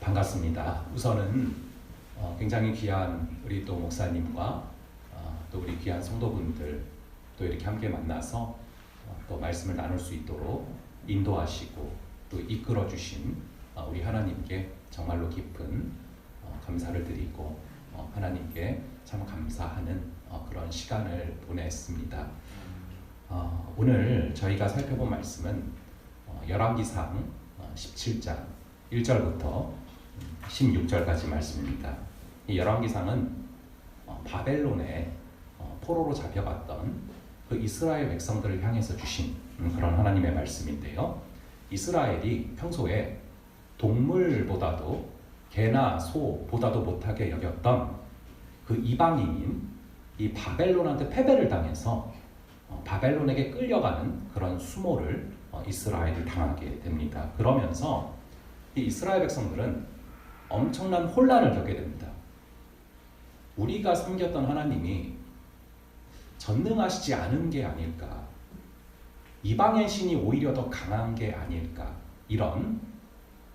반갑습니다. 우선은 굉장히 귀한 우리 또 목사님과 또 우리 귀한 성도분들 또 이렇게 함께 만나서 또 말씀을 나눌 수 있도록 인도하시고 또 이끌어 주신 우리 하나님께 정말로 깊은 감사를 드리고 하나님께 참 감사하는 그런 시간을 보냈습니다. 오늘 저희가 살펴본 말씀은 열왕기상 17장 1절부터 16절까지 말씀입니다. 이 열왕기상은 바벨론에 포로로 잡혀갔던 그 이스라엘 백성들을 향해서 주신 그런 하나님의 말씀인데요. 이스라엘이 평소에 동물보다도 개나 소보다도 못하게 여겼던 그 이방인인 이 바벨론한테 패배를 당해서 바벨론에게 끌려가는 그런 수모를 이스라엘이 당하게 됩니다. 그러면서 이 이스라엘 백성들은 엄청난 혼란을 겪게 됩니다. 우리가 섬겼던 하나님이 전능하시지 않은 게 아닐까, 이방의 신이 오히려 더 강한 게 아닐까, 이런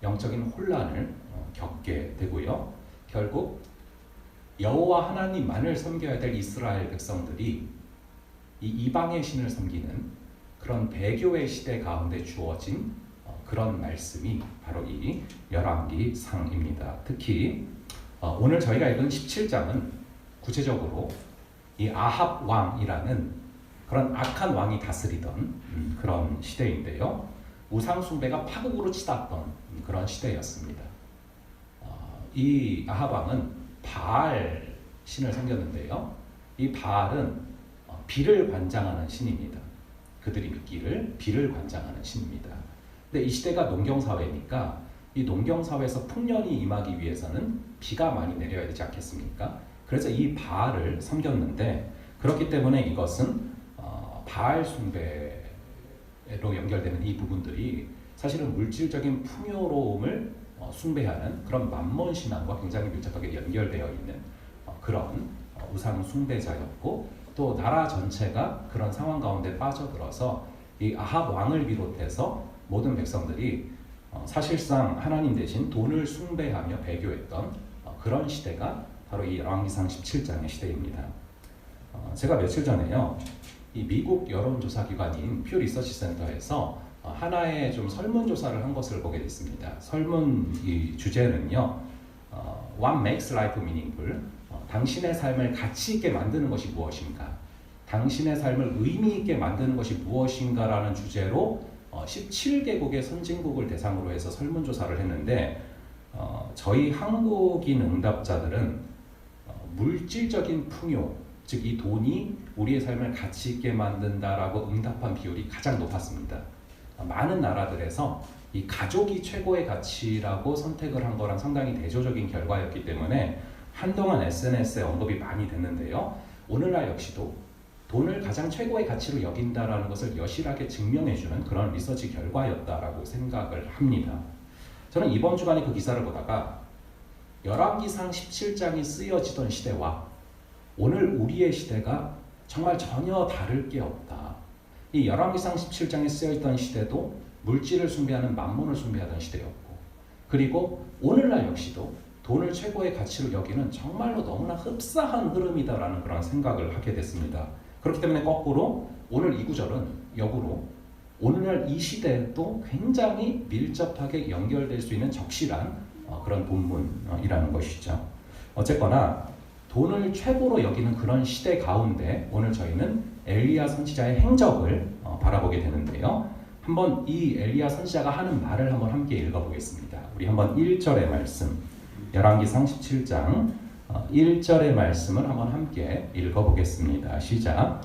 영적인 혼란을 겪게 되고요. 결국 여호와 하나님만을 섬겨야 될 이스라엘 백성들이 이 이방의 신을 섬기는 그런 배교의 시대 가운데 주어진 그런 말씀이 바로 이 열왕기상입니다. 특히 오늘 저희가 읽은 17장은 구체적으로 이 아합 왕이라는 그런 악한 왕이 다스리던 그런 시대인데요. 우상 숭배가 파국으로 치닫던 그런 시대였습니다. 이 아합 왕은 바알 신을 섬겼는데요. 이 바알은 비를 관장하는 신입니다. 그들이 믿기를 비를 관장하는 신입니다. 근데 이 시대가 농경사회니까 이 농경사회에서 풍년이 임하기 위해서는 비가 많이 내려야 되지 않겠습니까? 그래서 이 바알을 섬겼는데, 그렇기 때문에 이것은 바알 숭배로 연결되는 이 부분들이 사실은 물질적인 풍요로움을 숭배하는 그런 만몬 신앙과 굉장히 밀접하게 연결되어 있는 그런 우상 숭배자였고, 또 나라 전체가 그런 상황 가운데 빠져들어서 이 아합 왕을 비롯해서 모든 백성들이 사실상 하나님 대신 돈을 숭배하며 배교했던 그런 시대가 바로 이 열왕기상 17장의 시대입니다. 제가 며칠 전에요, 이 미국 여론조사기관인 퓨 리서치 센터에서 하나의 좀 설문조사를 한 것을 보게 됐습니다. 설문 이 주제는요, What makes life meaningful? 당신의 삶을 가치 있게 만드는 것이 무엇인가? 당신의 삶을 의미 있게 만드는 것이 무엇인가라는 주제로 17개국의 선진국을 대상으로 해서 설문조사를 했는데, 저희 한국인 응답자들은 물질적인 풍요, 즉 이 돈이 우리의 삶을 가치 있게 만든다라고 응답한 비율이 가장 높았습니다. 많은 나라들에서 이 가족이 최고의 가치라고 선택을 한 거랑 상당히 대조적인 결과였기 때문에 한동안 SNS에 언급이 많이 됐는데요. 오늘날 역시도 돈을 가장 최고의 가치로 여긴다라는 것을 여실하게 증명해주는 그런 리서치 결과였다라고 생각을 합니다. 저는 이번 주간에 그 기사를 보다가 열왕기상 17장이 쓰여지던 시대와 오늘 우리의 시대가 정말 전혀 다를 게 없다. 이 열왕기상 17장에 쓰여있던 시대도 물질을 숭배하는 만몬을 숭배하던 시대였고, 그리고 오늘날 역시도 돈을 최고의 가치로 여기는 정말로 너무나 흡사한 흐름이다라는 그런 생각을 하게 됐습니다. 그렇기 때문에 거꾸로 오늘 이 구절은 역으로 오늘날 이 시대에도 굉장히 밀접하게 연결될 수 있는 적실한 그런 본문이라는 것이죠. 어쨌거나 돈을 최고로 여기는 그런 시대 가운데 오늘 저희는 엘리야 선지자의 행적을 바라보게 되는데요. 한번 이 엘리야 선지자가 하는 말을 한번 함께 읽어보겠습니다. 우리 한번 1절의 말씀, 열왕기상 17장 1절의 말씀을 한번 함께 읽어보겠습니다. 시작.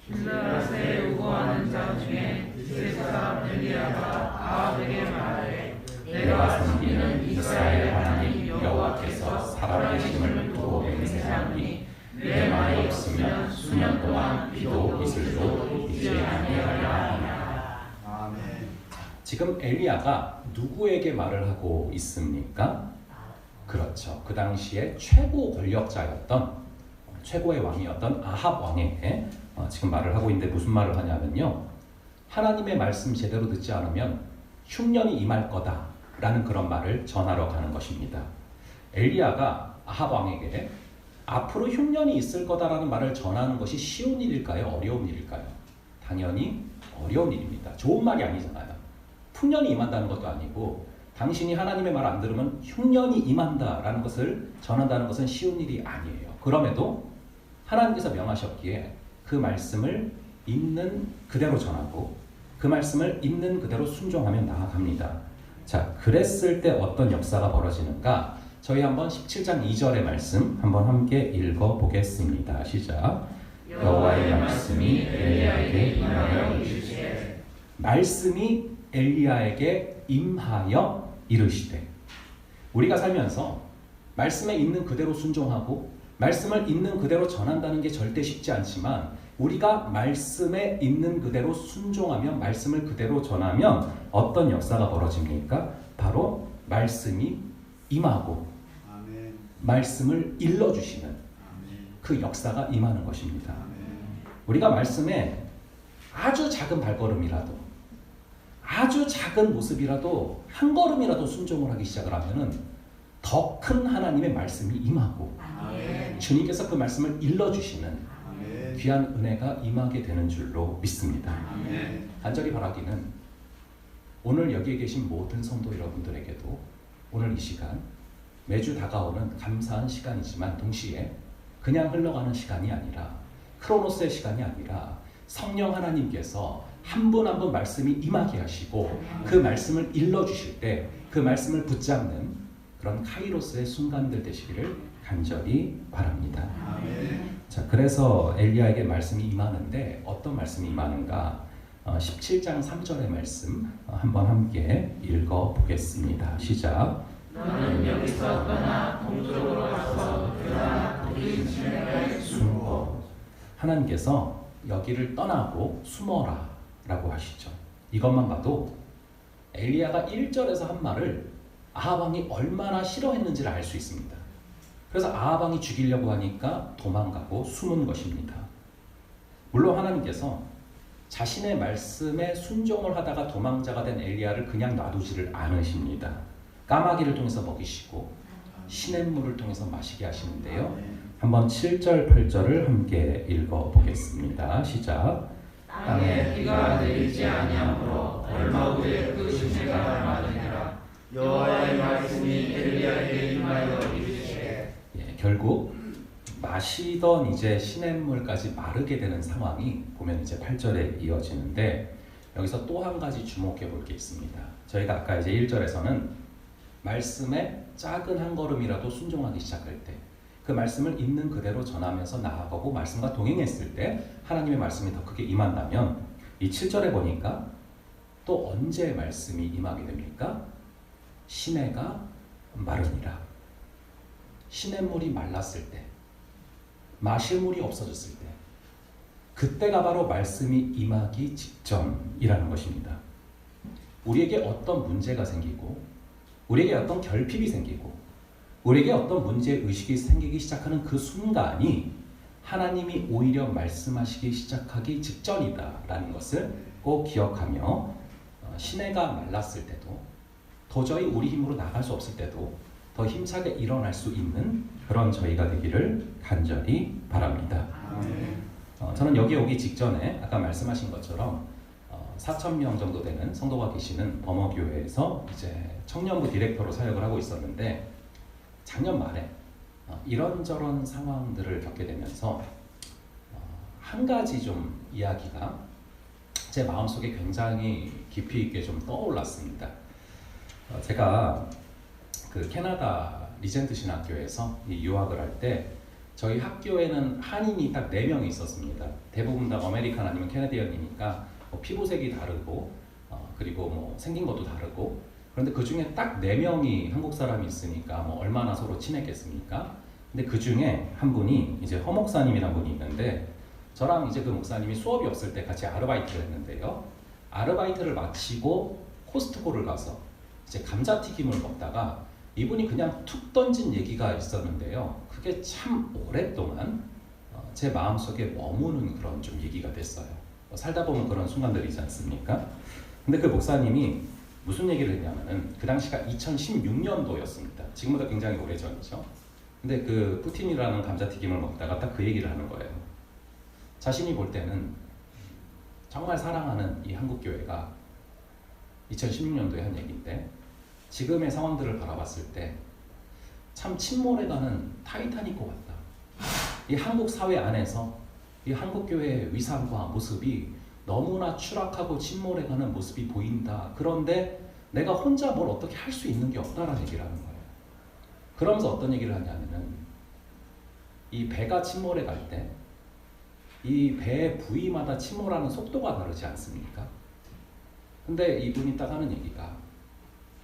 길르앗에 우거하는 자 중에 이스라엘 사람 엘리야가 아합에게 말하되 내가 섬기는 이스라엘 하나님 여호와께서 살아계심을 두고 맹세하노니 내 말이 없으면 수년 동안 비도 이슬도 있지 아니하리라 하니라. 아멘. 지금 엘리야가 누구에게 말을 하고 있습니까? 그렇죠. 그 당시에 최고 권력자였던 최고의 왕이었던 아합 왕에게 지금 말을 하고 있는데, 무슨 말을 하냐면요, 하나님의 말씀 제대로 듣지 않으면 흉년이 임할 거다 라는 그런 말을 전하러 가는 것입니다. 엘리야가 아합 왕에게 앞으로 흉년이 있을 거다라는 말을 전하는 것이 쉬운 일일까요? 어려운 일일까요? 당연히 어려운 일입니다. 좋은 말이 아니잖아요. 풍년이 임한다는 것도 아니고 당신이 하나님의 말 안 들으면 흉년이 임한다라는 것을 전한다는 것은 쉬운 일이 아니에요. 그럼에도 하나님께서 명하셨기에 그 말씀을 있는 그대로 전하고 그 말씀을 있는 그대로 순종하며 나아갑니다. 자, 그랬을 때 어떤 역사가 벌어지는가? 저희 한번 17장 2절의 말씀 한번 함께 읽어보겠습니다. 시작. 여호와의 말씀이 엘리야에게 임하여 이르시되 말씀이 엘리야에게 임하여 이르시되 우리가 살면서 말씀에 있는 그대로 순종하고 말씀을 있는 그대로 전한다는 게 절대 쉽지 않지만 우리가 말씀에 있는 그대로 순종하면 말씀을 그대로 전하면 어떤 역사가 벌어집니까? 바로 말씀이 임하고 아멘. 말씀을 일러주시는 아멘. 그 역사가 임하는 것입니다. 아멘. 우리가 말씀에 아주 작은 발걸음이라도 아주 작은 모습이라도 한 걸음이라도 순종을 하기 시작을 하면은 더 큰 하나님의 말씀이 임하고 아멘. 주님께서 그 말씀을 일러주시는 아멘. 귀한 은혜가 임하게 되는 줄로 믿습니다. 아멘. 간절히 바라기는 오늘 여기에 계신 모든 성도 여러분들에게도 오늘 이 시간 매주 다가오는 감사한 시간이지만 동시에 그냥 흘러가는 시간이 아니라 크로노스의 시간이 아니라 성령 하나님께서 한 분 한 분 말씀이 임하게 하시고 그 말씀을 일러주실 때 그 말씀을 붙잡는 그런 카이로스의 순간들 되시기를 간절히 바랍니다. 아멘. 자, 그래서 엘리야에게 말씀이 임하는데 어떤 말씀이 임하는가? 17장 3절의 말씀 한번 함께 읽어보겠습니다. 시작. 너는 여기서 떠나 동쪽으로 가서 그러나 우리 시내에 숨어. 하나님께서 여기를 떠나고 숨어라 라고 하시죠. 이것만 봐도 엘리야가 1절에서 한 말을 아합 왕이 얼마나 싫어했는지를 알 수 있습니다. 그래서 아합 왕이 죽이려고 하니까 도망가고 숨은 것입니다. 물론 하나님께서 자신의 말씀에 순종을 하다가 도망자가 된 엘리야를 그냥 놔두지를 않으십니다. 까마귀를 통해서 먹이시고 시냇물을 통해서 마시게 하시는데요. 한번 7절, 8절을 함께 읽어보겠습니다. 시작. 땅에 비가 내리지 아니하므로 얼마 후에 그 시내가 마르니라. 여호와의 말씀이 엘리야에게 임하여 이르시되 결국 마시던 이제 시냇물까지 마르게 되는 상황이 보면 이제 8절에 이어지는데 여기서 또 한 가지 주목해 볼 게 있습니다. 저희가 아까 이제 1절에서는 말씀에 작은 한 걸음이라도 순종하기 시작할 때 그 말씀을 있는 그대로 전하면서 나아가고 말씀과 동행했을 때 하나님의 말씀이 더 크게 임한다면 이 7절에 보니까 또 언제 말씀이 임하게 됩니까? 시내가 마르니라. 시냇물이 말랐을 때, 마실 물이 없어졌을 때, 그때가 바로 말씀이 임하기 직전이라는 것입니다. 우리에게 어떤 문제가 생기고 우리에게 어떤 결핍이 생기고 우리에게 어떤 문제의식이 생기기 시작하는 그 순간이 하나님이 오히려 말씀하시기 시작하기 직전이다라는 것을 꼭 기억하며 시내가 말랐을 때도 도저히 우리 힘으로 나갈 수 없을 때도 더 힘차게 일어날 수 있는 그런 저희가 되기를 간절히 바랍니다. 저는 여기 오기 직전에 아까 말씀하신 것처럼 4,000명 정도 되는 성도가 계시는 범어교회에서 이제 청년부 디렉터로 사역을 하고 있었는데 작년 말에 이런저런 상황들을 겪게 되면서 한 가지 좀 이야기가 제 마음속에 굉장히 깊이 있게 좀 떠올랐습니다. 제가 그 캐나다 리젠트 신학교에서 유학을 할 때 저희 학교에는 한인이 딱 4명이 있었습니다. 대부분 다 아메리칸 아니면 캐네디언이니까 뭐 피부색이 다르고 그리고 뭐 생긴 것도 다르고 그런데 그 중에 딱 4명이 한국 사람이 있으니까 뭐 얼마나 서로 친했겠습니까? 근데 그 중에 한 분이 이제 허 목사님이라는 분이 있는데 저랑 이제 그 목사님이 수업이 없을 때 같이 아르바이트를 했는데요. 아르바이트를 마치고 코스트코를 가서 이제 감자튀김을 먹다가 이분이 그냥 툭 던진 얘기가 있었는데요. 그게 참 오랫동안 제 마음속에 머무는 그런 좀 얘기가 됐어요. 살다 보면 그런 순간들이 있지 않습니까? 근데 그 목사님이 무슨 얘기를 했냐면은 그 당시가 2016년도였습니다. 지금보다 굉장히 오래전이죠. 근데 그 푸틴이라는 감자튀김을 먹다가 딱 그 얘기를 하는 거예요. 자신이 볼 때는 정말 사랑하는 이 한국교회가 2016년도에 한 얘기인데 지금의 상황들을 바라봤을 때 참 침몰해가는 타이타닉과 같다. 이 한국 사회 안에서 이 한국교회의 위상과 모습이 너무나 추락하고 침몰해가는 모습이 보인다. 그런데 내가 혼자 뭘 어떻게 할 수 있는 게 없다라는 얘기를 하는 거예요. 그러면서 어떤 얘기를 하냐면은 이 배가 침몰해 갈 때 이 배 부위마다 침몰하는 속도가 다르지 않습니까? 근데 이분이 딱 하는 얘기가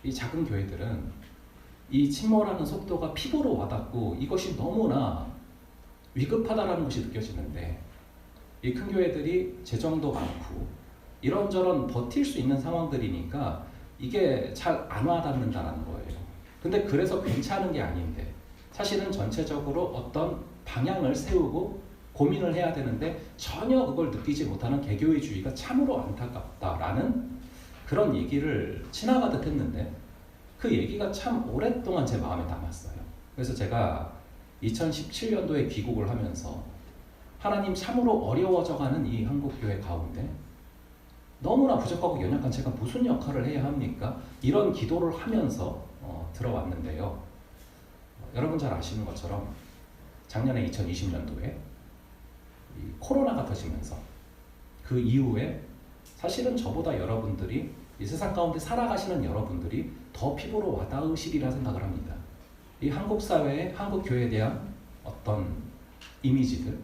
이 작은 교회들은 이 침몰하는 속도가 피부로 와닿고 이것이 너무나 위급하다라는 것이 느껴지는데 이 큰 교회들이 재정도 많고 이런저런 버틸 수 있는 상황들이니까 이게 잘 안 와닿는다는 거예요. 근데 그래서 괜찮은 게 아닌데 사실은 전체적으로 어떤 방향을 세우고 고민을 해야 되는데 전혀 그걸 느끼지 못하는 개교회주의가 참으로 안타깝다라는 그런 얘기를 지나가듯 했는데 그 얘기가 참 오랫동안 제 마음에 남았어요. 그래서 제가 2017년도에 귀국을 하면서 하나님 참으로 어려워져가는 이 한국교회 가운데 너무나 부족하고 연약한 제가 무슨 역할을 해야 합니까? 이런 기도를 하면서 들어왔는데요. 여러분 잘 아시는 것처럼 작년에 2020년도에 코로나가 터지면서 그 이후에 사실은 저보다 여러분들이 이 세상 가운데 살아가시는 여러분들이 더 피부로 와닿으시리라 생각을 합니다. 이 한국 사회의 한국 교회에 대한 어떤 이미지들,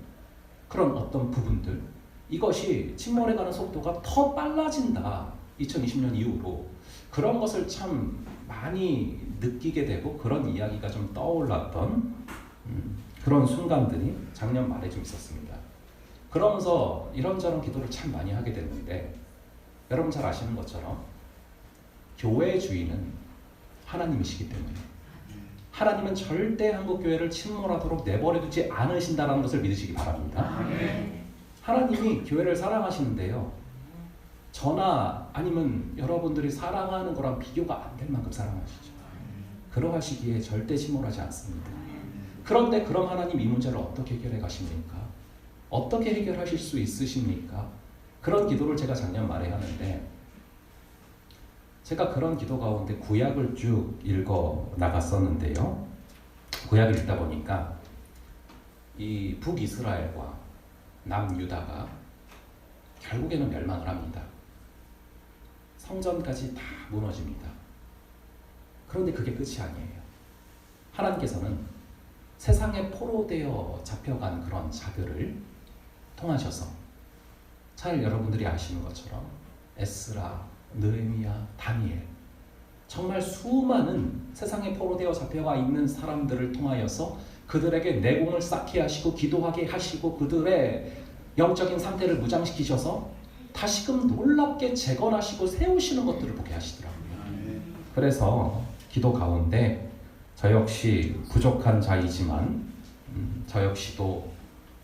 그런 어떤 부분들, 이것이 침몰해가는 속도가 더 빨라진다. 2020년 이후로 그런 것을 참 많이 느끼게 되고 그런 이야기가 좀 떠올랐던 그런 순간들이 작년 말에 좀 있었습니다. 그러면서 이런저런 기도를 참 많이 하게 됐는데 여러분 잘 아시는 것처럼 교회의 주인은 하나님이시기 때문에 하나님은 절대 한국교회를 침몰하도록 내버려두지 않으신다는 것을 믿으시기 바랍니다. 하나님이 교회를 사랑하시는데요. 저나 아니면 여러분들이 사랑하는 거랑 비교가 안 될 만큼 사랑하시죠. 그러하시기에 절대 침몰하지 않습니다. 그런데 그럼 하나님 이 문제를 어떻게 해결해 가십니까? 어떻게 해결하실 수 있으십니까? 그런 기도를 제가 작년 말에 하는데 제가 그런 기도 가운데 구약을 쭉 읽어 나갔었는데요. 구약을 읽다 보니까 이 북이스라엘과 남유다가 결국에는 멸망을 합니다. 성전까지 다 무너집니다. 그런데 그게 끝이 아니에요. 하나님께서는 세상에 포로되어 잡혀간 그런 자들을 통하셔서 잘 여러분들이 아시는 것처럼 에스라, 느헤미야, 다니엘 정말 수많은 세상에 포로되어 잡혀가 있는 사람들을 통하여서 그들에게 내공을 쌓게 하시고 기도하게 하시고 그들의 영적인 상태를 무장시키셔서 다시금 놀랍게 재건하시고 세우시는 것들을 보게 하시더라고요. 그래서 기도 가운데 저 역시 부족한 자이지만 저 역시도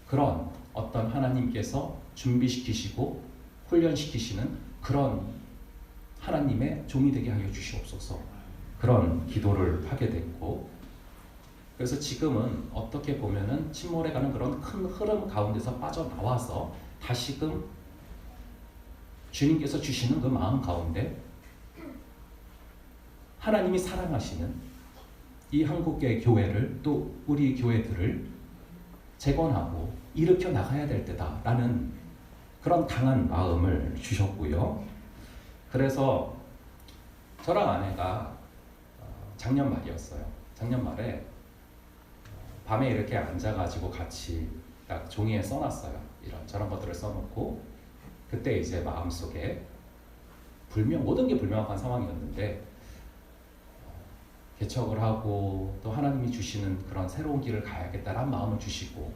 그런 어떤 하나님께서 준비시키시고 훈련시키시는 그런 하나님의 종이 되게 하여 주시옵소서 그런 기도를 하게 됐고 그래서 지금은 어떻게 보면은 침몰해가는 그런 큰 흐름 가운데서 빠져나와서 다시금 주님께서 주시는 그 마음 가운데 하나님이 사랑하시는 이 한국의 교회를 또 우리 교회들을 재건하고 일으켜 나가야 될 때다라는 그런 강한 마음을 주셨고요. 그래서 저랑 아내가 작년 말이었어요. 작년 말에 밤에 이렇게 앉아가지고 같이 딱 종이에 써놨어요. 이런 저런 것들을 써놓고 그때 이제 마음속에 모든 게 불명확한 상황이었는데 개척을 하고 또 하나님이 주시는 그런 새로운 길을 가야겠다라는 마음을 주시고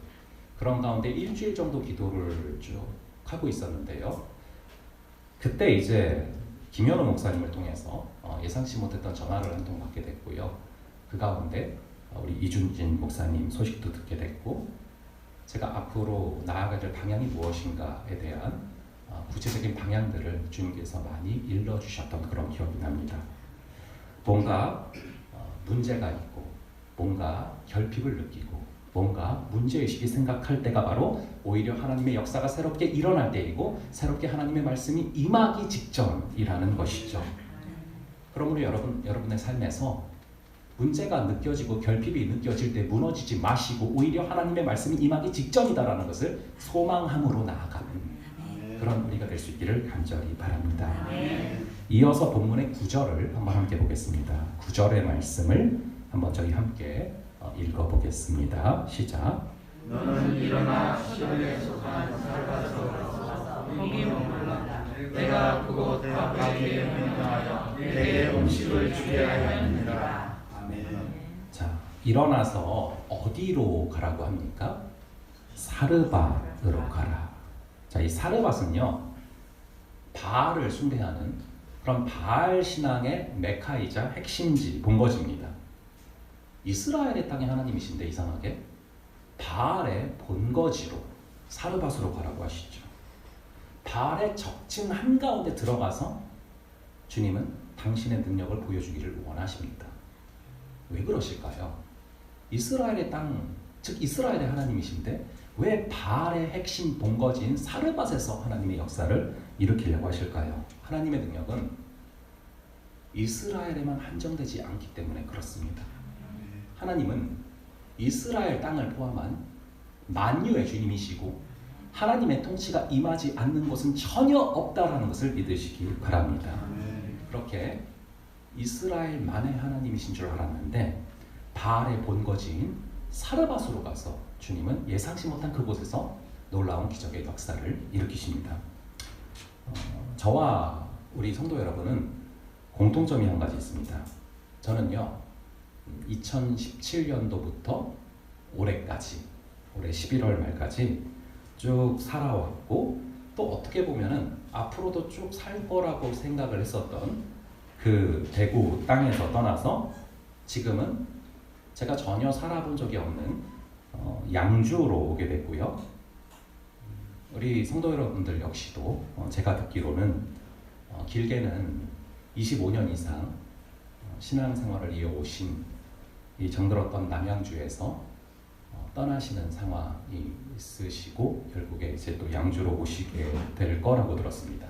그런 가운데 일주일 정도 기도를 쭉 하고 있었는데요. 그때 이제 김현우 목사님을 통해서 예상치 못했던 전화를 한 통 받게 됐고요. 그 가운데 우리 이준진 목사님 소식도 듣게 됐고 제가 앞으로 나아가야 될 방향이 무엇인가에 대한 구체적인 방향들을 주님께서 많이 일러주셨던 그런 기억이 납니다. 뭔가 문제가 있고 뭔가 결핍을 느끼고 뭔가 문제의식이 생각할 때가 바로 오히려 하나님의 역사가 새롭게 일어날 때이고 새롭게 하나님의 말씀이 임하기 직전이라는 것이죠. 그러므로 여러분의 삶에서 문제가 느껴지고 결핍이 느껴질 때 무너지지 마시고 오히려 하나님의 말씀이 임하기 직전이다라는 것을 소망함으로 나아가는 그런 우리가 될 수 있기를 간절히 바랍니다. 이어서 본문의 9절을 한번 함께 보겠습니다. 9절의 말씀을 한번 저희 함께 읽어보겠습니다. 시작. 너는 일어나 시온에 속한 살밭으로 가서 거기 머물라. 내가 그곳 아브라함에게 명령하여 내게 음식을 주게 하였느니라. 아멘. 자, 일어나서 어디로 가라고 합니까? 사르밧으로 가라. 자, 이 사르밧은요, 바알을 숭배하는 그런 바알 신앙의 메카이자 핵심지, 본거지입니다. 이스라엘의 땅의 하나님이신데 이상하게 바알의 본거지로 사르밧으로 가라고 하시죠. 바알의 적층 한가운데 들어가서 주님은 당신의 능력을 보여주기를 원하십니다. 왜 그러실까요? 이스라엘의 땅, 즉 이스라엘의 하나님이신데 왜 바알의 핵심 본거지인 사르밧에서 하나님의 역사를 일으키려고 하실까요? 하나님의 능력은 이스라엘에만 한정되지 않기 때문에 그렇습니다. 하나님은 이스라엘 땅을 포함한 만유의 주님이시고 하나님의 통치가 임하지 않는 곳은 전혀 없다라는 것을 믿으시기 바랍니다. 그렇게 이스라엘만의 하나님이신 줄 알았는데 바알의 본거지인 사르밧으로 가서 주님은 예상치 못한 그곳에서 놀라운 기적의 역사를 일으키십니다. 저와 우리 성도 여러분은 공통점이 한 가지 있습니다. 저는요 2017년도부터 올해까지 올해 11월 말까지 쭉 살아왔고 또 어떻게 보면은 앞으로도 쭉 살 거라고 생각을 했었던 그 대구 땅에서 떠나서 지금은 제가 전혀 살아본 적이 없는 양주로 오게 됐고요. 우리 성도 여러분들 역시도 제가 듣기로는 길게는 25년 이상 신앙생활을 이어오신 이 정들었던 남양주에서 떠나시는 상황이 있으시고 결국에 이제 또 양주로 오시게 될 거라고 들었습니다.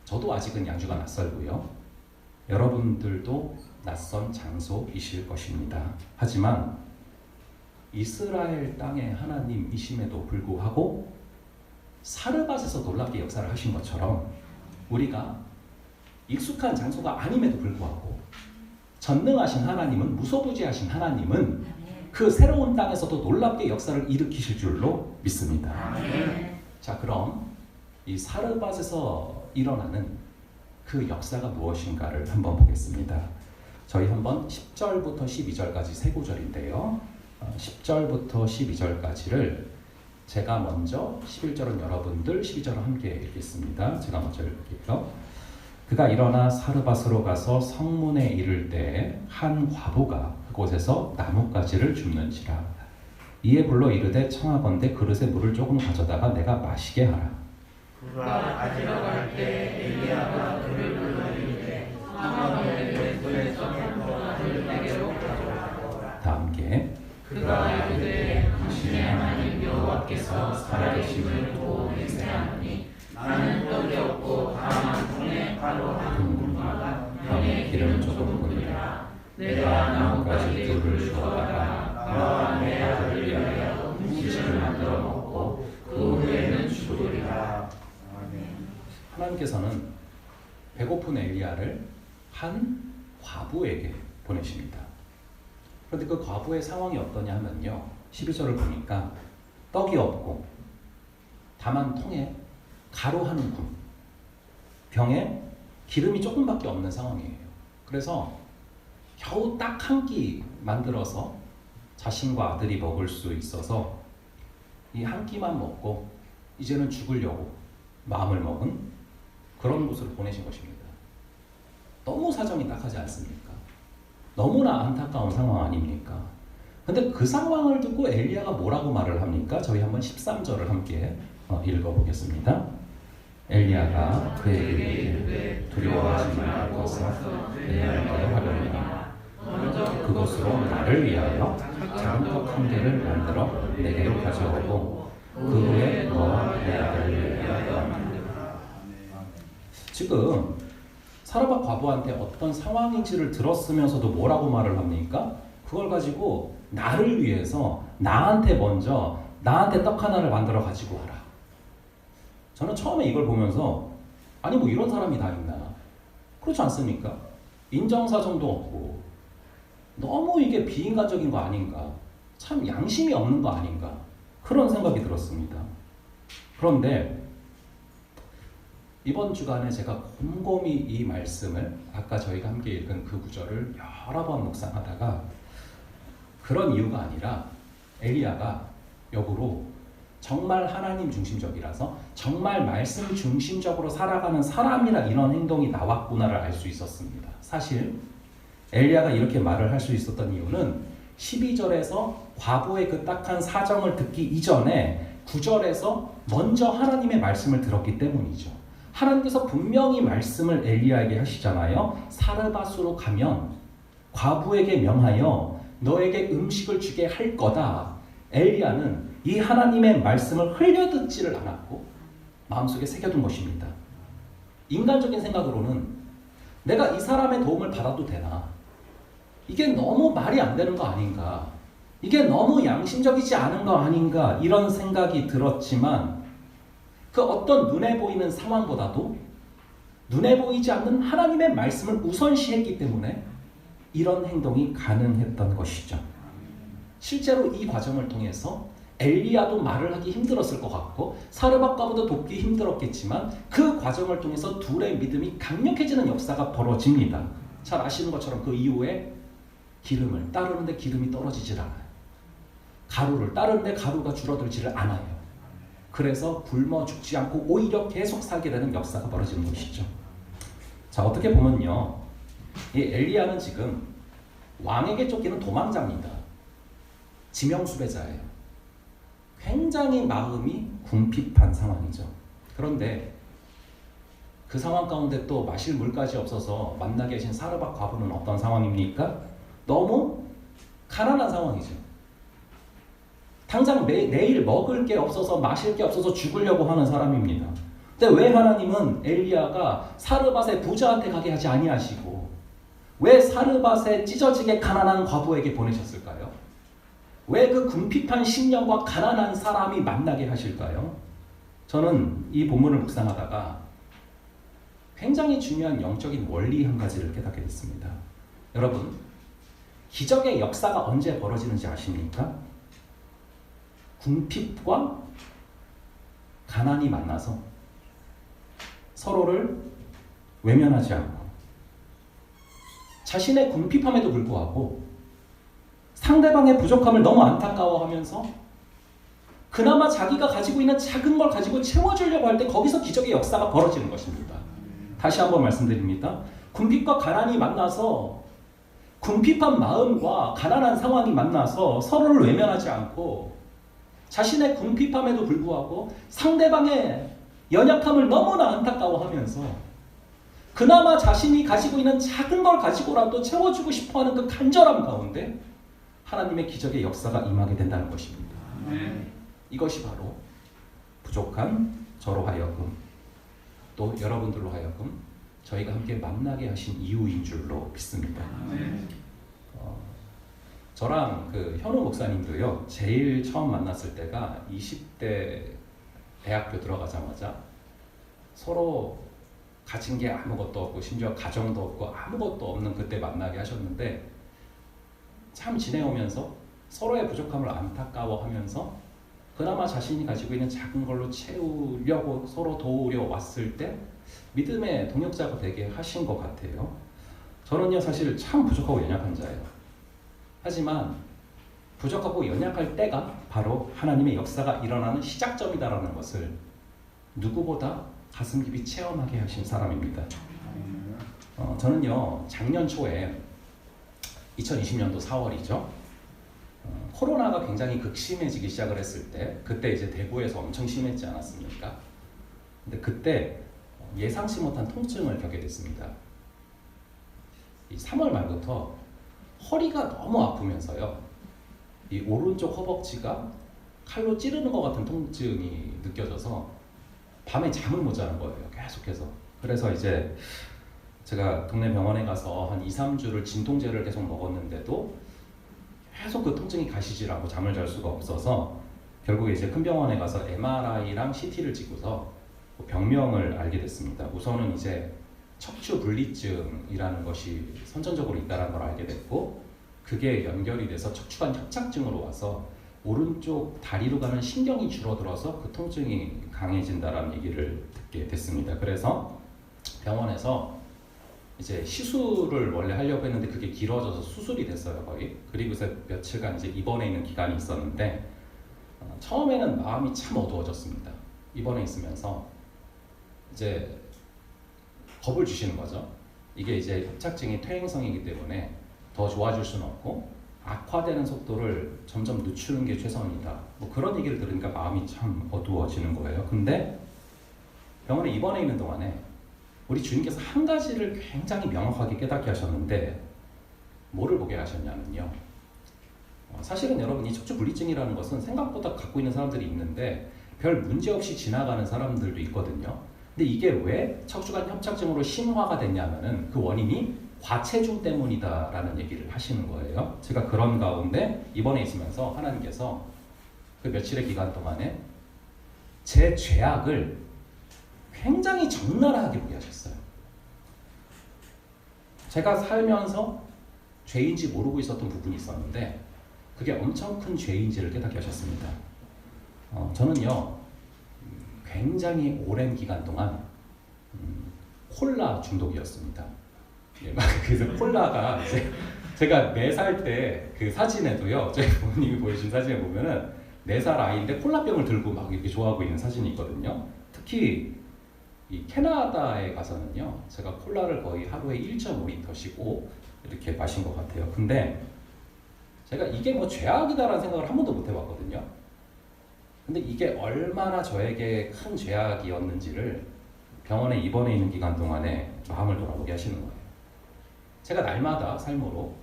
저도 아직은 양주가 낯설고요. 여러분들도 낯선 장소이실 것입니다. 하지만 이스라엘 땅의 하나님이심에도 불구하고 사르밧에서 놀랍게 역사를 하신 것처럼 우리가 익숙한 장소가 아님에도 불구하고 전능하신 하나님은 무소부지하신 하나님은 그 새로운 땅에서도 놀랍게 역사를 일으키실 줄로 믿습니다. 자, 그럼 이 사르밧에서 일어나는 그 역사가 무엇인가를 한번 보겠습니다. 저희 한번 10절부터 12절까지 세 구절인데요. 10절부터 12절까지를 제가 먼저 11절은 여러분들, 12절은 함께 읽겠습니다. 제가 먼저 읽을게요. 그가 일어나 사르밧으로 가서 성문에 이를 때 한 과부가 그곳에서 나뭇가지를 줍는지라. 이에 불러 이르되 청하건대 그릇에 물을 조금 가져다가 내가 마시게 하라. 그가 가지러 갈 때 엘리야가 그를 불러 이르되 청하건대 그릇에서 물을 내게로 가져오라. 다 함께. 그가 이르되 당신의 하나님 여호와께서 살아계심을 보고 맹세하노니 나는 떡이 없고 다만 통에 가루 한 군마가 병에 기름 조금 뿌리라. 내가 나뭇가지 둘을 주어다가 나와 내 아들을 위하여 음식을 만들어 먹고 그 후에는 죽으리라. 하나님께서는 배고픈 엘리야를 한 과부에게 보내십니다. 그런데 그 과부의 상황이 어떠냐 하면요, 12절을 보니까 떡이 없고 다만 통에 가루 한 군, 병에 기름이 조금밖에 없는 상황이에요. 그래서 겨우 딱 한 끼 만들어서 자신과 아들이 먹을 수 있어서 이 한 끼만 먹고 이제는 죽으려고 마음을 먹은 그런 곳으로 보내신 것입니다. 너무 사정이 딱하지 않습니까? 너무나 안타까운 상황 아닙니까? 근데 그 상황을 듣고 엘리야가 뭐라고 말을 합니까? 저희 한번 13절을 함께 읽어보겠습니다. 엘리야가 그에게 이르되 두려워하지 말고서 내 아들에게 하려니와 그것으로 나를 위하여 작은 떡 한 개를 만들어 내게로 가져오고 그 후에 너와 내 아들을 위하여 만들라. 지금 사르밧 과부한테 어떤 상황인지를 들었으면서도 뭐라고 말을 합니까? 그걸 가지고 나를 위해서 나한테 떡 하나를 만들어 가지고 와라. 저는 처음에 이걸 보면서 아니 뭐 이런 사람이 다 있나? 그렇지 않습니까? 인정사정도 없고 너무 이게 비인간적인 거 아닌가? 참 양심이 없는 거 아닌가? 그런 생각이 들었습니다. 그런데 이번 주간에 제가 곰곰이 이 말씀을 아까 저희가 함께 읽은 그 구절을 여러 번 묵상하다가 그런 이유가 아니라 엘리야가 역으로 정말 하나님 중심적이라서 정말 말씀 중심적으로 살아가는 사람이라 이런 행동이 나왔구나를 알 수 있었습니다. 사실 엘리야가 이렇게 말을 할 수 있었던 이유는 12절에서 과부의 그 딱한 사정을 듣기 이전에 9절에서 먼저 하나님의 말씀을 들었기 때문이죠. 하나님께서 분명히 말씀을 엘리야에게 하시잖아요. 사르밧으로 가면 과부에게 명하여 너에게 음식을 주게 할 거다. 엘리야는 이 하나님의 말씀을 흘려듣지를 않았고 마음속에 새겨둔 것입니다. 인간적인 생각으로는 내가 이 사람의 도움을 받아도 되나? 이게 너무 말이 안 되는 거 아닌가? 이게 너무 양심적이지 않은 거 아닌가? 이런 생각이 들었지만 그 어떤 눈에 보이는 상황보다도 눈에 보이지 않는 하나님의 말씀을 우선시했기 때문에 이런 행동이 가능했던 것이죠. 실제로 이 과정을 통해서 엘리야도 말을 하기 힘들었을 것 같고 사르밧과부도 돕기 힘들었겠지만 그 과정을 통해서 둘의 믿음이 강력해지는 역사가 벌어집니다. 잘 아시는 것처럼 그 이후에 기름을 따르는데 기름이 떨어지질 않아요. 가루를 따르는데 가루가 줄어들지를 않아요. 그래서 굶어 죽지 않고 오히려 계속 살게 되는 역사가 벌어지는 것이죠. 자, 어떻게 보면요, 이 엘리야는 지금 왕에게 쫓기는 도망자입니다. 지명수배자예요. 굉장히 마음이 궁핍한 상황이죠. 그런데 그 상황 가운데 또 마실 물까지 없어서 만나게 하신 사르밧 과부는 어떤 상황입니까? 너무 가난한 상황이죠. 당장 내일 먹을 게 없어서 마실 게 없어서 죽으려고 하는 사람입니다. 근데 왜 하나님은 엘리야가 사르밧의 부자한테 가게 하지 아니하시고 왜 사르밧의 찢어지게 가난한 과부에게 보내셨을까요? 왜 그 궁핍한 심령과 가난한 사람이 만나게 하실까요? 저는 이 본문을 묵상하다가 굉장히 중요한 영적인 원리 한 가지를 깨닫게 됐습니다. 여러분, 기적의 역사가 언제 벌어지는지 아십니까? 궁핍과 가난이 만나서 서로를 외면하지 않고 자신의 궁핍함에도 불구하고 상대방의 부족함을 너무 안타까워하면서 그나마 자기가 가지고 있는 작은 걸 가지고 채워주려고 할 때 거기서 기적의 역사가 벌어지는 것입니다. 다시 한번 말씀드립니다. 궁핍과 가난이 만나서 궁핍한 마음과 가난한 상황이 만나서 서로를 외면하지 않고 자신의 궁핍함에도 불구하고 상대방의 연약함을 너무나 안타까워하면서 그나마 자신이 가지고 있는 작은 걸 가지고라도 채워주고 싶어하는 그 간절함 가운데 하나님의 기적의 역사가 임하게 된다는 것입니다. 이것이 바로 부족한 저로 하여금 또 여러분들로 하여금 저희가 함께 만나게 하신 이유인 줄로 믿습니다. 저랑 그 현우 목사님도요, 제일 처음 만났을 때가 20대 대학교 들어가자마자 서로 가진 게 아무것도 없고 심지어 가정도 없고 아무것도 없는 그때 만나게 하셨는데 참 지내오면서 서로의 부족함을 안타까워하면서 그나마 자신이 가지고 있는 작은 걸로 채우려고 서로 도우려 왔을 때 믿음의 동역자가 되게 하신 것 같아요. 저는요 사실 참 부족하고 연약한 자예요. 하지만 부족하고 연약할 때가 바로 하나님의 역사가 일어나는 시작점이다라는 것을 누구보다 가슴 깊이 체험하게 하신 사람입니다. 저는요 작년 초에 2020년도 4월이죠. 코로나가 굉장히 극심해지기 시작을 했을 때 그때 이제 대구에서 엄청 심했지 않았습니까? 근데 그때 예상치 못한 통증을 겪게 됐습니다. 이 3월 말부터 허리가 너무 아프면서요. 이 오른쪽 허벅지가 칼로 찌르는 것 같은 통증이 느껴져서 밤에 잠을 못 자는 거예요. 계속해서. 그래서 이제 제가 동네 병원에 가서 한 2, 3주를 진통제를 계속 먹었는데도 계속 그 통증이 가시질 않고 잠을 잘 수가 없어서 결국에 이제 큰 병원에 가서 MRI랑 CT를 찍고서 병명을 알게 됐습니다. 우선은 이제 척추 분리증이라는 것이 선천적으로 있다는 걸 알게 됐고, 그게 연결이 돼서 척추관 협착증으로 와서 오른쪽 다리로 가는 신경이 줄어들어서 그 통증이 강해진다라는 얘기를 듣게 됐습니다. 그래서 병원에서 이제 시술을 원래 하려고 했는데 그게 길어져서 수술이 됐어요, 거의. 그리고서 며칠간 이제 입원해 있는 기간이 있었는데 처음에는 마음이 참 어두워졌습니다. 입원해 있으면서 이제 겁을 주시는 거죠. 이게 이제 협착증이 퇴행성이기 때문에 더 좋아질 수는 없고 악화되는 속도를 점점 늦추는 게 최선이다. 뭐 그런 얘기를 들으니까 마음이 참 어두워지는 거예요. 근데 병원에 입원해 있는 동안에 우리 주님께서 한 가지를 굉장히 명확하게 깨닫게 하셨는데 뭐를 보게 하셨냐면요. 사실은 여러분 이 척추 분리증이라는 것은 생각보다 갖고 있는 사람들이 있는데 별 문제 없이 지나가는 사람들도 있거든요. 근데 이게 왜 척추관 협착증으로 심화가 됐냐면은 그 원인이 과체중 때문이다라는 얘기를 하시는 거예요. 제가 그런 가운데 입원해 있으면서 하나님께서 그 며칠의 기간 동안에 제 죄악을 굉장히 적나라하게 보게 하셨어요. 제가 살면서 죄인지 모르고 있었던 부분이 있었는데 그게 엄청 큰 죄인지를 깨닫게 하셨습니다. 저는요 굉장히 오랜 기간 동안 콜라 중독이었습니다. 그래서 콜라가 이제 제가 4살 때 그 사진에도요, 저희 부모님이 보여준 사진에 보면은 4살 아이인데 콜라병을 들고 막 이렇게 좋아하고 있는 사진이 있거든요. 특히 이 캐나다에 가서는요, 제가 콜라를 거의 하루에 1.5리터씩 이렇게 마신 것 같아요. 근데 제가 이게 뭐 죄악이다라는 생각을 한 번도 못 해봤거든요. 근데 이게 얼마나 저에게 큰 죄악이었는지를 병원에 입원해 있는 기간 동안에 마음을 돌아보게 하시는 거예요. 제가 날마다 삶으로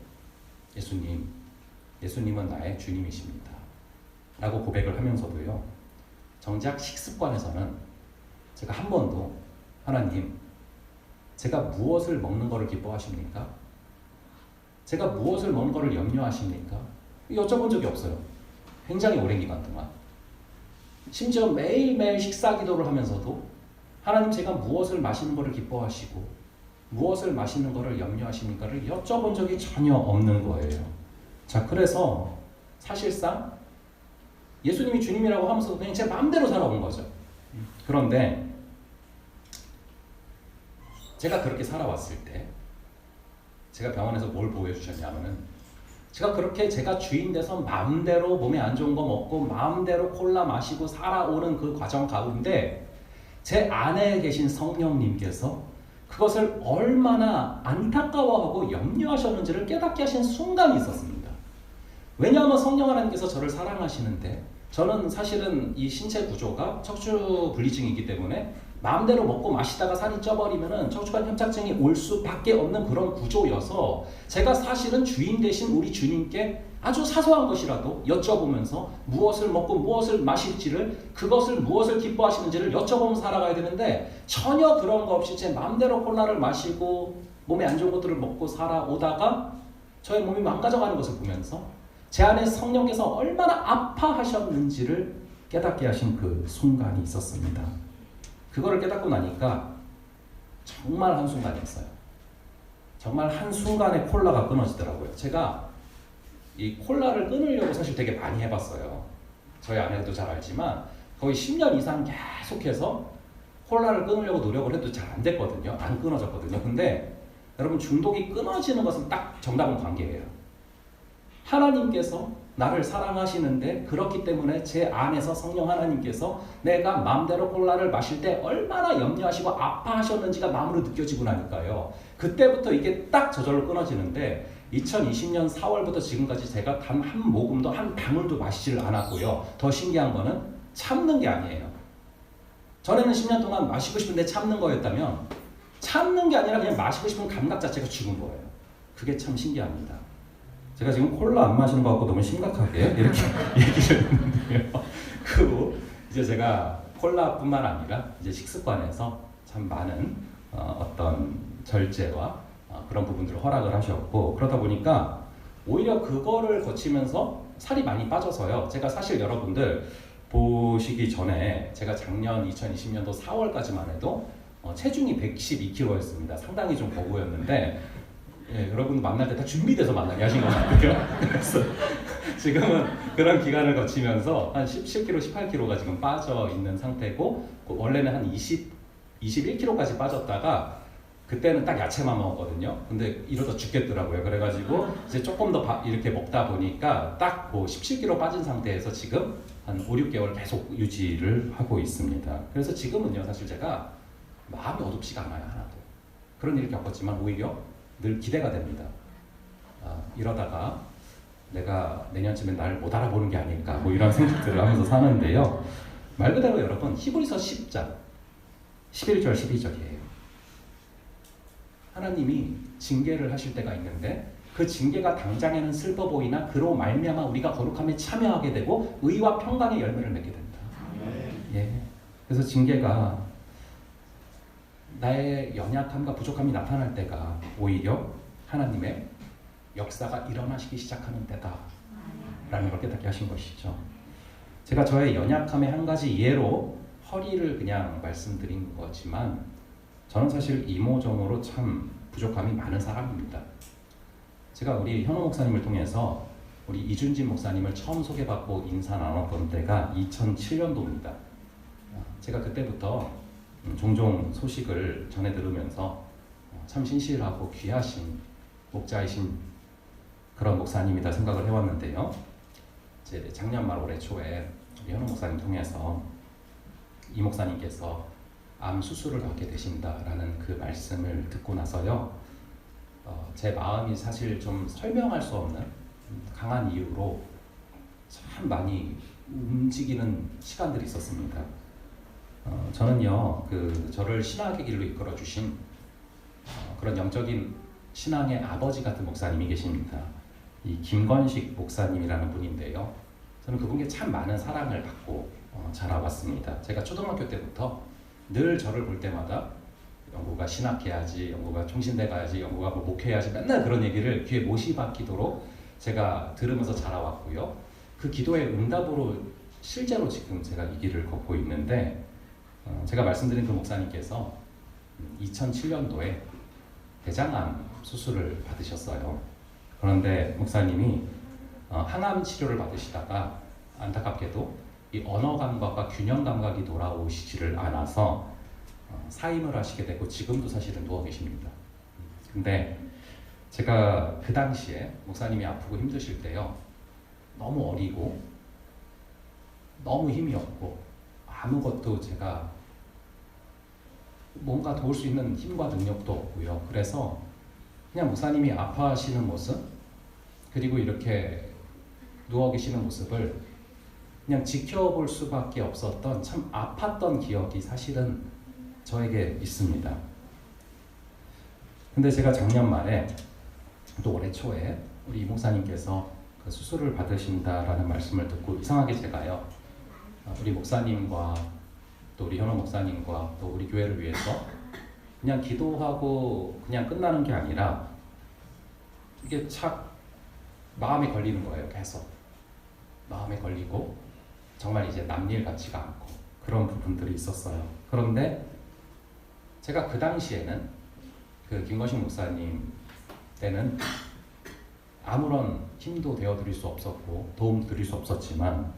예수님은 나의 주님이십니다 라고 고백을 하면서도요, 정작 식습관에서는 제가 한 번도 하나님, 제가 무엇을 먹는 것을 기뻐하십니까? 제가 무엇을 먹는 것을 염려하십니까? 여쭤본 적이 없어요. 굉장히 오랜 기간 동안. 심지어 매일매일 식사 기도를 하면서도 하나님, 제가 무엇을 마시는 것을 기뻐하시고 무엇을 마시는 것을 염려하십니까를 여쭤본 적이 전혀 없는 거예요. 자, 그래서 사실상 예수님이 주님이라고 하면서 그냥 제 마음대로 살아온 거죠. 그런데 제가 그렇게 살아왔을 때 제가 병원에서 뭘 보여주셨냐면은, 제가 그렇게 제가 주인 돼서 마음대로 몸에 안 좋은 거 먹고 마음대로 콜라 마시고 살아오는 그 과정 가운데 제 안에 계신 성령님께서 그것을 얼마나 안타까워하고 염려하셨는지를 깨닫게 하신 순간이 있었습니다. 왜냐하면 성령 하나님께서 저를 사랑하시는데, 저는 사실은 이 신체 구조가 척추 분리증이기 때문에 마음대로 먹고 마시다가 살이 쪄버리면은 척추관 협착증이 올 수밖에 없는 그런 구조여서 제가 사실은 주인 되신 우리 주님께 아주 사소한 것이라도 여쭤보면서 무엇을 먹고 무엇을 마실지를, 그것을 무엇을 기뻐하시는지를 여쭤보면서 살아가야 되는데 전혀 그런 거 없이 제 마음대로 콜라를 마시고 몸에 안 좋은 것들을 먹고 살아오다가 저의 몸이 망가져가는 것을 보면서 제 안에 성령께서 얼마나 아파하셨는지를 깨닫게 하신 그 순간이 있었습니다. 그거를 깨닫고 나니까 정말 한순간이었어요. 정말 한순간에 콜라가 끊어지더라고요. 제가 이 콜라를 끊으려고 사실 되게 많이 해봤어요. 저희 아내도 잘 알지만 거의 10년 이상 계속해서 콜라를 끊으려고 노력을 해도 잘 안 됐거든요. 안 끊어졌거든요. 근데 여러분, 중독이 끊어지는 것은 딱 정답은 관계예요. 하나님께서 나를 사랑하시는데, 그렇기 때문에 제 안에서 성령 하나님께서 내가 마음대로 콜라를 마실 때 얼마나 염려하시고 아파하셨는지가 마음으로 느껴지고 나니까요, 그때부터 이게 딱 저절로 끊어지는데 2020년 4월부터 지금까지 제가 단 한 모금도 한 방울도 마시지를 않았고요. 더 신기한 거는 참는 게 아니에요. 전에는 10년 동안 마시고 싶은데 참는 거였다면 참는 게 아니라 그냥 마시고 싶은 감각 자체가 죽은 거예요. 그게 참 신기합니다. 제가 지금 콜라 안 마시는 거 같고 너무 심각하게 이렇게 얘기를 했는데요. 그리고 이제 제가 콜라뿐만 아니라 이제 식습관에서 참 많은 어떤 절제와 그런 부분들을 허락을 하셨고, 그러다 보니까 오히려 그거를 거치면서 살이 많이 빠져서요. 제가 사실 여러분들 보시기 전에 제가 작년 2020년도 4월까지만 해도 체중이 112kg였습니다. 상당히 좀 거구였는데 여러분 만날 때 다 준비돼서 만나게 하신 것 같아요. 그래서 지금은 그런 기간을 거치면서 한 17kg, 18kg가 지금 빠져 있는 상태고, 원래는 한 21kg까지 빠졌다가 그때는 딱 야채만 먹었거든요. 근데 이러다 죽겠더라고요. 그래가지고 이제 조금 더 이렇게 먹다 보니까 딱 17kg 빠진 상태에서 지금 한 5, 6개월 계속 유지를 하고 있습니다. 그래서 지금은요, 사실 제가 마음이 어둡지가 않아요. 하나도. 그런 일을 겪었지만 오히려 늘 기대가 됩니다. 이러다가 내가 내년쯤엔 날 못 알아보는 게 아닐까, 뭐 이런 생각들을 하면서 사는데요. 말 그대로 여러분, 히브리서 10장 11절 12절이에요. 하나님이 징계를 하실 때가 있는데 그 징계가 당장에는 슬퍼 보이나 그로 말미암아 우리가 거룩함에 참여하게 되고 의와 평강의 열매를 맺게 된다. 예. 그래서 징계가 나의 연약함과 부족함이 나타날 때가 오히려 하나님의 역사가 일어나시기 시작하는 때다 라는 걸 깨닫게 하신 것이죠. 제가 저의 연약함의 한 가지 예로 허리를 그냥 말씀드린 거지만 저는 사실 이모저모로 참 부족함이 많은 사람입니다. 제가 우리 현호 목사님을 통해서 우리 이준진 목사님을 처음 소개받고 인사 나눴던 때가 2007년도입니다. 제가 그때부터 종종 소식을 전해 들으면서 참 신실하고 귀하신 목자이신 그런 목사님이다 생각을 해왔는데요. 이제 작년 말 올해 초에 우리 현호 목사님 통해서 이 목사님께서 암 수술을 받게 되신다라는 그 말씀을 듣고 나서요, 제 마음이 사실 좀 설명할 수 없는 강한 이유로 참 많이 움직이는 시간들이 있었습니다. 저는요, 저를 신학의 길로 이끌어 주신 그런 영적인 신앙의 아버지 같은 목사님이 계십니다. 이 김건식 목사님이라는 분인데요. 저는 그분께 참 많은 사랑을 받고 자라왔습니다. 제가 초등학교 때부터 늘 저를 볼 때마다 영구가 신학해야지, 영구가 총신대 가야지, 영구가 뭐 목회해야지, 맨날 그런 얘기를 귀에 못이 박히도록 제가 들으면서 자라왔고요. 그 기도의 응답으로 실제로 지금 제가 이 길을 걷고 있는데, 제가 말씀드린 그 목사님께서 2007년도에 대장암 수술을 받으셨어요. 그런데 목사님이 항암 치료를 받으시다가 안타깝게도 이 언어 감각과 균형 감각이 돌아오시지를 않아서 사임을 하시게 되고 지금도 사실은 누워 계십니다. 근데 제가 그 당시에 목사님이 아프고 힘드실 때요, 너무 어리고 너무 힘이 없고 아무것도 제가 뭔가 도울 수 있는 힘과 능력도 없고요. 그래서 그냥 목사님이 아파하시는 모습, 그리고 이렇게 누워 계시는 모습을 그냥 지켜볼 수밖에 없었던 참 아팠던 기억이 사실은 저에게 있습니다. 근데 제가 작년 말에 또 올해 초에 우리 이 목사님께서 그 수술을 받으신다라는 말씀을 듣고 이상하게 제가요, 우리 목사님과 또 우리 현호 목사님과 또 우리 교회를 위해서 그냥 기도하고 그냥 끝나는 게 아니라 이게 착 마음에 걸리는 거예요. 계속 마음에 걸리고 정말 이제 남일 같지가 않고 그런 부분들이 있었어요. 그런데 제가 그 당시에는 그 김건식 목사님 때는 아무런 힘도 되어드릴 수 없었고 도움도 드릴 수 없었지만,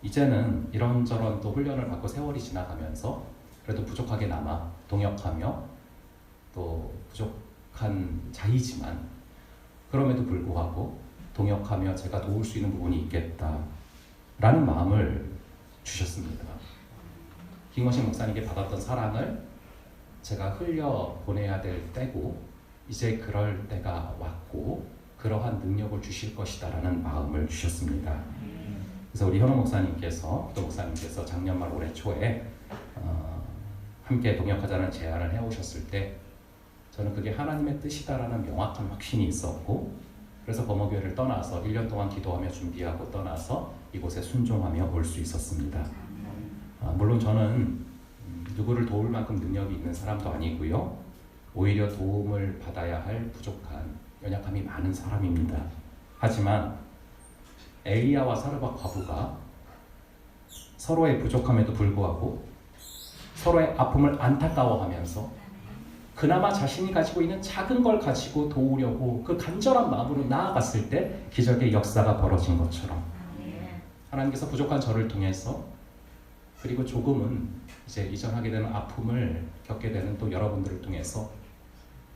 이제는 이런저런 또 훈련을 받고 세월이 지나가면서 그래도 부족하게나마 동역하며 또 부족한 자이지만 그럼에도 불구하고 동역하며 제가 도울 수 있는 부분이 있겠다라는 마음을 주셨습니다. 김건식 목사님께 받았던 사랑을 제가 흘려보내야 될 때고 이제 그럴 때가 왔고 그러한 능력을 주실 것이다라는 마음을 주셨습니다. 그래서 우리 현호 목사님께서 또 목사님께서 작년 말 올해 초에 함께 동역하자는 제안을 해오셨을 때 저는 그게 하나님의 뜻이다라는 명확한 확신이 있었고, 그래서 범어교회를 떠나서 1년 동안 기도하며 준비하고 떠나서 이곳에 순종하며 올 수 있었습니다. 물론 저는 누구를 도울 만큼 능력이 있는 사람도 아니고요. 오히려 도움을 받아야 할 부족한 연약함이 많은 사람입니다. 하지만 엘리야와 사르밧 과부가 서로의 부족함에도 불구하고 서로의 아픔을 안타까워하면서 그나마 자신이 가지고 있는 작은 걸 가지고 도우려고 그 간절한 마음으로 나아갔을 때 기적의 역사가 벌어진 것처럼 하나님께서 부족한 저를 통해서, 그리고 조금은 이제 이전하게 되는 아픔을 겪게 되는 또 여러분들을 통해서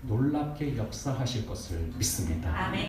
놀랍게 역사하실 것을 믿습니다.